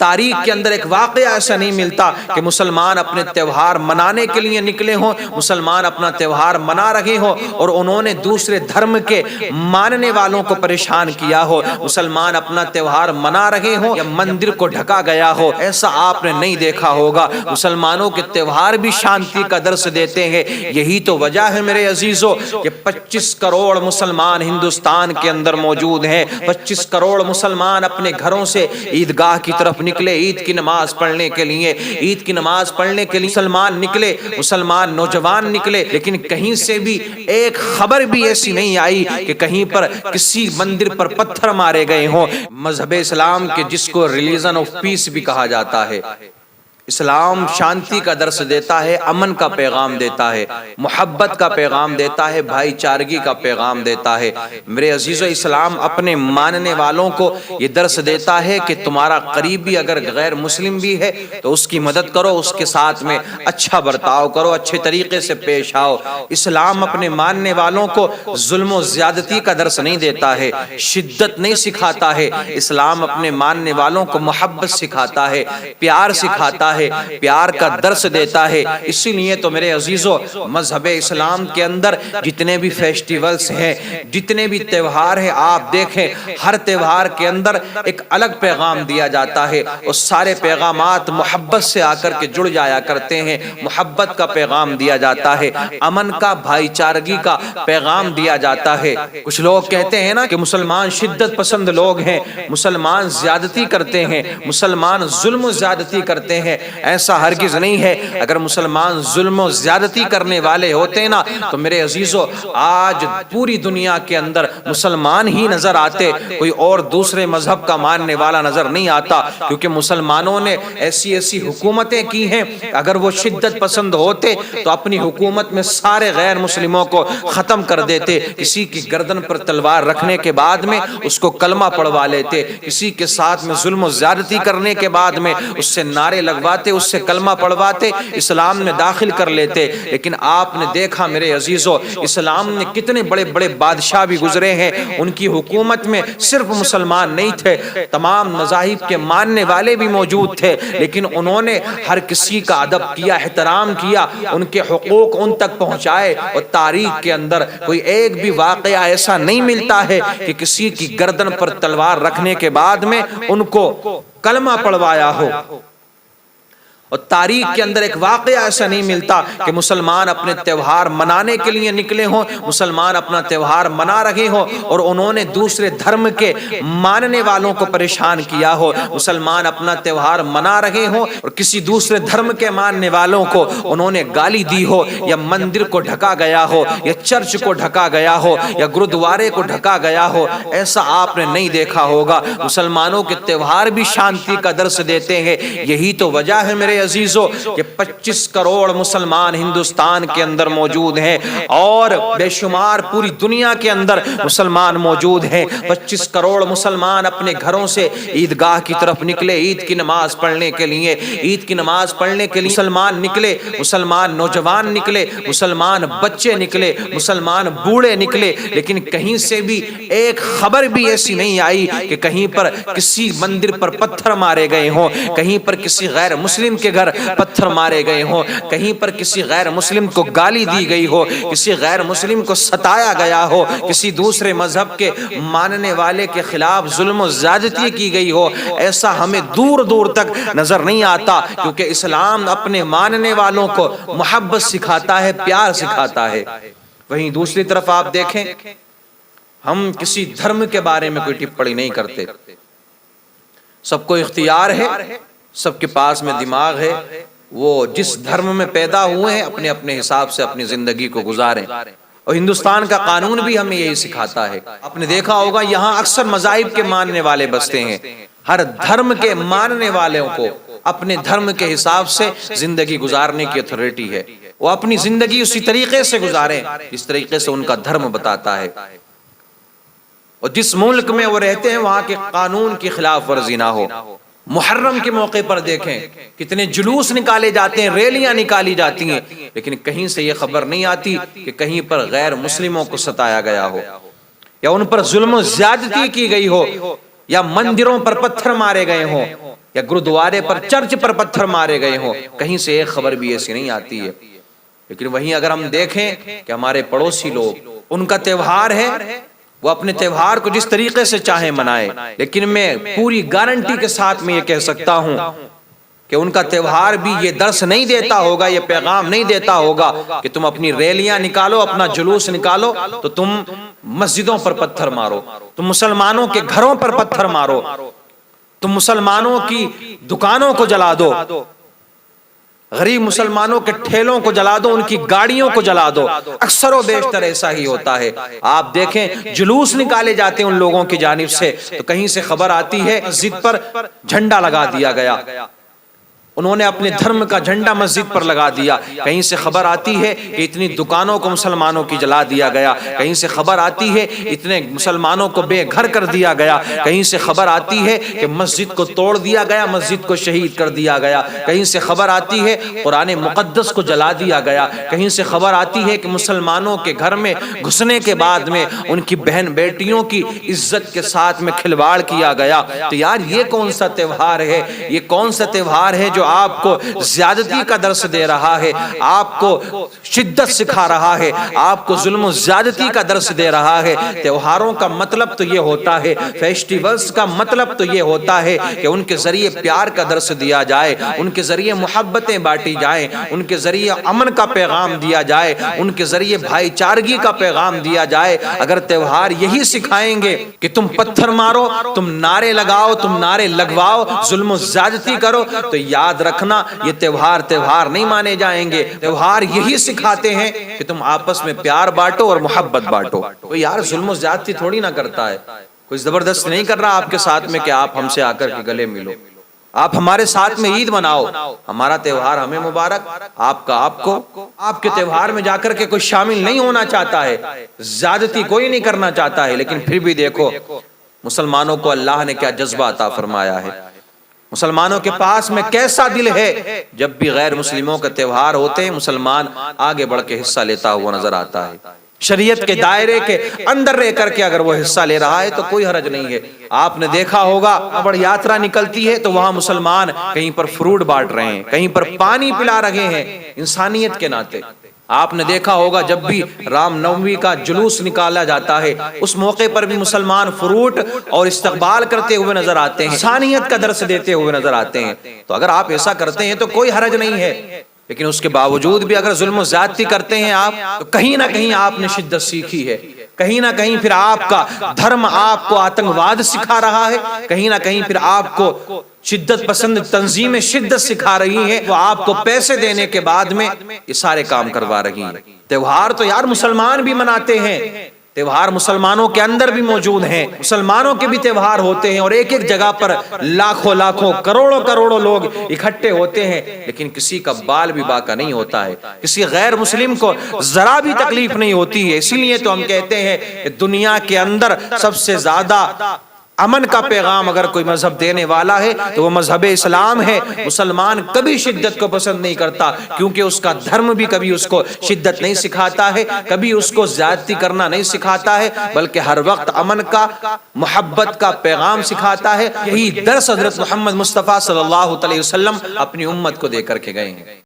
تاریخ کے اندر ایک واقعہ ایسا نہیں ملتا کہ مسلمان اپنے تہوار منانے کے لیے نکلے ہوں، مسلمان اپنا تہوار منا رہے ہوں اور انہوں نے دوسرے دھرم کے ماننے والوں کو پریشان کیا ہو، مسلمان اپنا تہوار منا رہے ہوں یا مندر کو ڈھکا گیا ہو، ایسا آپ نے نہیں دیکھا ہوگا۔ مسلمانوں کے تہوار بھی شانتی کا درس دیتے ہیں۔ یہی تو وجہ ہے میرے عزیزو کہ 25 کروڑ مسلمان ہندوستان کے اندر موجود ہیں، 25 کروڑ مسلمان اپنے گھروں سے عیدگاہ کی طرف نکلے عید کی نماز پڑھنے کے لیے، عید کی نماز پڑھنے کے لیے مسلمان نکلے، مسلمان نوجوان نکلے، لیکن کہیں سے بھی ایک خبر بھی ایسی نہیں آئی کہ کہیں پر کسی مندر پر پتھر مارے گئے ہوں۔ مذہب اسلام کے جس کو ریلیجن آف پیس بھی کہا جاتا ہے، اسلام شانتی کا درس دیتا ہے، امن کا پیغام دیتا ہے، محبت کا پیغام دیتا ہے، بھائی چارگی کا پیغام دیتا ہے۔ میرے عزیزو، اسلام اپنے ماننے والوں کو یہ درس دیتا ہے کہ تمہارا قریبی اگر غیر مسلم بھی ہے تو اس کی مدد کرو، اس کے ساتھ میں اچھا برتاؤ کرو، اچھے طریقے سے پیش آؤ۔ اسلام اپنے ماننے والوں کو ظلم و زیادتی کا درس نہیں دیتا ہے، شدت نہیں سکھاتا ہے۔ اسلام اپنے ماننے والوں کو محبت سکھاتا ہے، پیار سکھاتا ہے، پیار کا درس دیتا ہے۔ اسی لیے تو میرے عزیزو، مذہب اسلام کے اندر جتنے بھی فیسٹیولز ہیں، جتنے بھی تہوار ہیں، آپ دیکھیں ہر تہوار کے اندر ایک الگ پیغام دیا جاتا ہے اور سارے پیغامات محبت سے آ کر کے جڑ جایا کرتے ہیں، محبت کا پیغام دیا جاتا ہے، امن کا، بھائی چارگی کا پیغام دیا جاتا ہے۔ کچھ لوگ کہتے ہیں نا کہ مسلمان شدت پسند لوگ ہیں، مسلمان زیادتی کرتے ہیں، مسلمان ظلم و زیادتی کرتے ہیں۔ ایسا ہرگز نہیں ہے۔ اگر مسلمان ظلم و زیادتی کرنے والے ہوتے نا تو میرے عزیزو آج پوری دنیا کے اندر مسلمان ہی نظر آتے، کوئی اور دوسرے مذہب کا ماننے والا نظر نہیں آتا، کیونکہ مسلمانوں نے ایسی ایسی حکومتیں کی ہیں، اگر وہ شدت پسند ہوتے تو اپنی حکومت میں سارے غیر مسلموں کو ختم کر دیتے، کسی کی گردن پر تلوار رکھنے کے بعد میں اس کو کلمہ پڑھوا لیتے، کسی کے ساتھ میں ظلم و زیادتی کرنے کے بعد میں اس سے نعرے لگواتے، اس سے کلمہ پڑھواتے، اسلام میں داخل کر لیتے۔ لیکن آپ نے دیکھا میرے عزیزو، اسلام نے کتنے بڑے بڑے بادشاہ بھی گزرے ہیں، ان کی حکومت میں صرف مسلمان نہیں تھے، تمام مذاہب کے ماننے والے بھی موجود تھے، لیکن انہوں نے ہر کسی کا ادب کیا، احترام کیا، ان کے حقوق ان تک پہنچائے۔ اور تاریخ کے اندر کوئی ایک بھی واقعہ ایسا نہیں ملتا ہے کہ کسی کی گردن پر تلوار رکھنے کے بعد میں ان کو کلمہ پڑھوایا ہو۔ اور تاریخ کے اندر ایک واقعہ ایسا نہیں ملتا کہ مسلمان اپنے تہوار منانے کے لیے نکلے ہوں، مسلمان اپنا تہوار منا رہے ہوں اور انہوں نے دوسرے دھرم کے ماننے والوں کو پریشان کیا ہو، مسلمان اپنا تہوار منا رہے ہوں اور کسی دوسرے دھرم کے ماننے والوں کو انہوں نے گالی دی ہو، یا مندر کو ڈھکا گیا ہو، یا چرچ کو ڈھکا گیا ہو، یا گرودوارے کو ڈھکا گیا ہو، ایسا آپ نے نہیں دیکھا ہوگا۔ مسلمانوں کے تہوار بھی شانتی کا درس دیتے ہیں۔ یہی تو وجہ ہے میرے عزیزو کہ 25 کروڑ مسلمان ہندوستان کے اندر موجود ہیں اور بے شمار پوری دنیا کے اندر مسلمان موجود ہیں۔ 25 کروڑ مسلمان اپنے گھروں سے عیدگاہ کی طرف نکلے عید کی نماز پڑھنے کے لیے، عید کی نماز پڑھنے کے لیے مسلمان نکلے، مسلمان نوجوان نکلے، مسلمان بچے نکلے، مسلمان بوڑھے نکلے، لیکن کہیں سے بھی ایک خبر بھی ایسی نہیں آئی کہ کہیں پر کسی مندر پر پتھر مارے گئے ہوں، کہیں پر کسی غیر مسلم کے گھر پتھر مارے گئے ہوں، کہیں پر کسی غیر مسلم کو گالی دی گئی ہو، کسی غیر مسلم کو ستایا گیا ہو، کسی دوسرے مذہب کے ماننے والے کے خلاف ظلم و زیادتی کی گئی ہو۔ ایسا ہمیں دور دور تک نظر نہیں آتا، کیونکہ اسلام اپنے ماننے والوں کو محبت سکھاتا ہے، پیار سکھاتا ہے۔ وہیں دوسری طرف آپ دیکھیں، ہم کسی دھرم کے بارے میں کوئی ٹپڑی نہیں کرتے، سب کو اختیار ہے، سب کے پاس میں دماغ ہے، وہ جس دھرم میں پیدا ہوئے ہیں اپنے اپنے حساب سے اپنی زندگی کو گزاریں۔ اور ہندوستان کا قانون بھی ہمیں یہی سکھاتا ہے۔ آپ نے دیکھا ہوگا یہاں اکثر مذاہب کے ماننے والے بستے ہیں، ہر دھرم کے ماننے والوں کو اپنے دھرم کے حساب سے زندگی گزارنے کی اتھارٹی ہے، وہ اپنی زندگی اسی طریقے سے گزاریں جس طریقے سے ان کا دھرم بتاتا ہے، اور جس ملک میں وہ رہتے ہیں وہاں کے قانون کی خلاف ورزی نہ ہو۔ محرم کے موقع پر دیکھیں کتنے جلوس نکالے جاتے ہیں، ریلیاں نکالی جاتی ہیں، لیکن کہیں سے یہ خبر نہیں آتی کہ کہیں پر غیر مسلموں کو ستایا گیا ہو، یا ان پر ظلم و زیادتی کی گئی ہو، یا مندروں پر پتھر مارے گئے ہوں۔ یا گرودوارے پر چرچ پر پتھر مارے گئے ہوں، کہیں سے ایک خبر بھی ایسی نہیں آتی ہے۔ لیکن وہیں اگر ہم دیکھیں کہ ہمارے پڑوسی لوگ، ان کا تہوار ہے، وہ اپنے تہوار کو جس طریقے سے چاہیں منائے، لیکن میں پوری گارنٹی کے ساتھ میں یہ کہہ سکتا ہوں کہ ان کا تہوار بھی یہ درس نہیں دیتا ہوگا، یہ پیغام نہیں دیتا ہوگا کہ تم اپنی ریلیاں نکالو، اپنا جلوس نکالو تو تم مسجدوں پر پتھر مارو، تم مسلمانوں کے گھروں پر پتھر مارو، تم مسلمانوں کی دکانوں کو جلا دو، غریب مسلمانوں کے ٹھیلوں کو جلا دو، ان کی گاڑیوں کو جلا دو۔ اکثر و بیشتر ایسا ہی ہوتا ہے۔ آپ دیکھیں جلوس نکالے جاتے ہیں ان لوگوں کی جانب سے تو کہیں سے خبر آتی ہے مسجد پر جھنڈا لگا دیا گیا، انہوں نے اپنے دھرم کا جھنڈا مسجد پر لگا دیا۔ کہیں سے خبر آتی ہے کہ اتنی دکانوں کو مسلمانوں کی جلا دیا گیا، کہیں سے خبر آتی ہے اتنے مسلمانوں کو بے گھر کر دیا گیا، کہیں سے خبر آتی ہے کہ مسجد کو توڑ دیا گیا، مسجد کو شہید کر دیا گیا، کہیں سے خبر آتی ہے قرآن مقدس کو جلا دیا گیا، کہیں سے خبر آتی ہے کہ مسلمانوں کے گھر میں گھسنے کے بعد میں ان کی بہن بیٹیوں کی عزت کے ساتھ میں کھلواڑ کیا گیا۔ تو یار یہ کون سا تہوار ہے؟ یہ کون سا تہوار ہے جو آپ کو زیادتی کا درس دے رہا ہے، آپ کو شدت سکھا رہا ہے، آپ کو ظلم و زیادتی کا درس دے رہا ہے؟ تہواروں کا مطلب تو یہ ہوتا ہے، فیسٹیولز کا مطلب تو یہ ہوتا ہے کہ ان کے ذریعے پیار کا درس دیا جائے، ان کے ذریعے محبتیں بانٹی جائیں، ان کے ذریعے امن کا پیغام دیا جائے، ان کے ذریعے بھائی چارگی کا پیغام دیا جائے۔ اگر تہوار یہی سکھائیں گے کہ تم پتھر مارو، تم نعرے لگاؤ، تم نعرے لگواؤ، ظلم و زیادتی کرو، تو یاد رکھنا یہ تہوار نہیں مانے جائیں گے۔ تہوار یہی سکھاتے ہیں کہ تم آپس میں پیار بانٹو اور محبت بانٹو۔ کوئی یار ظلم و زیادتی تھوڑی نہ کرتا ہے، کوئی زبردست نہیں کر رہا آپ کے ساتھ میں کہ آپ ہم سے آ کر کے گلے ملو، آپ ہمارے ساتھ میں عید مناؤ، ہمارا تہوار ہمیں مبارک، آپ کا آپ کو۔ آپ کے تہوار میں جا کر کے کوئی شامل نہیں ہونا چاہتا ہے، زیادتی کوئی نہیں کرنا چاہتا ہے، لیکن پھر بھی دیکھو مسلمانوں کو اللہ نے کیا جذبہ عطا فرمایا ہے، مسلمانوں کے پاس میں کیسا دل ہے، جب بھی غیر مسلموں کے تہوار ہوتے ہیں مسلمان آگے بڑھ کے حصہ لیتا ہوا نظر آتا ہے۔ شریعت کے دائرے کے اندر رہ کر کے اگر وہ حصہ لے رہا ہے تو کوئی حرج نہیں ہے۔ آپ نے دیکھا ہوگا بڑی یاترا نکلتی ہے تو وہاں مسلمان کہیں پر فروٹ بانٹ رہے ہیں، کہیں پر پانی پلا رہے ہیں، انسانیت کے ناطے۔ آپ نے دیکھا ہوگا جب بھی رام نومی کا جلوس نکالا جاتا ہے اس موقع پر بھی مسلمان فروٹ اور استقبال کرتے ہوئے نظر آتے ہیں، انسانیت کا درس دیتے ہوئے نظر آتے ہیں۔ تو اگر آپ ایسا کرتے ہیں تو کوئی حرج نہیں ہے، لیکن اس کے باوجود بھی اگر ظلم و زیادتی کرتے ہیں آپ تو کہیں نہ کہیں آپ نے شدت سیکھی ہے، کہیں نہ کہیں پھر آپ کا دھرم آپ کو آتنکواد سکھا رہا ہے، کہیں نہ کہیں پھر آپ کو شدت پسند تنظیمیں شدت سکھا رہی ہیں، وہ آپ کو پیسے دینے کے بعد میں یہ سارے کام کروا رہی ہیں۔ تہوار تو یار مسلمان بھی مناتے ہیں، تہوار مسلمانوں کے اندر بھی موجود ہیں، مسلمانوں کے بھی تہوار ہوتے ہیں اور ایک ایک جگہ پر لاکھوں کروڑوں لوگ اکٹھے ہوتے ہیں، لیکن کسی کا بال بھی باقی نہیں ہوتا ہے، کسی غیر مسلم کو ذرا بھی تکلیف نہیں ہوتی ہے۔ اسی لیے تو ہم کہتے ہیں کہ دنیا کے اندر سب سے زیادہ امن کا پیغام اگر کوئی مذہب دینے والا ہے تو وہ مذہب اسلام ہے۔ مسلمان کبھی شدت کو پسند نہیں کرتا کیونکہ اس کا دھرم بھی کبھی اس کو شدت نہیں سکھاتا ہے، کبھی اس کو زیادتی کرنا نہیں سکھاتا ہے، بلکہ ہر وقت امن کا، محبت کا پیغام سکھاتا ہے۔ یہی درس حضرت محمد مصطفیٰ صلی اللہ علیہ وسلم اپنی امت کو دے کر کے گئے ہیں۔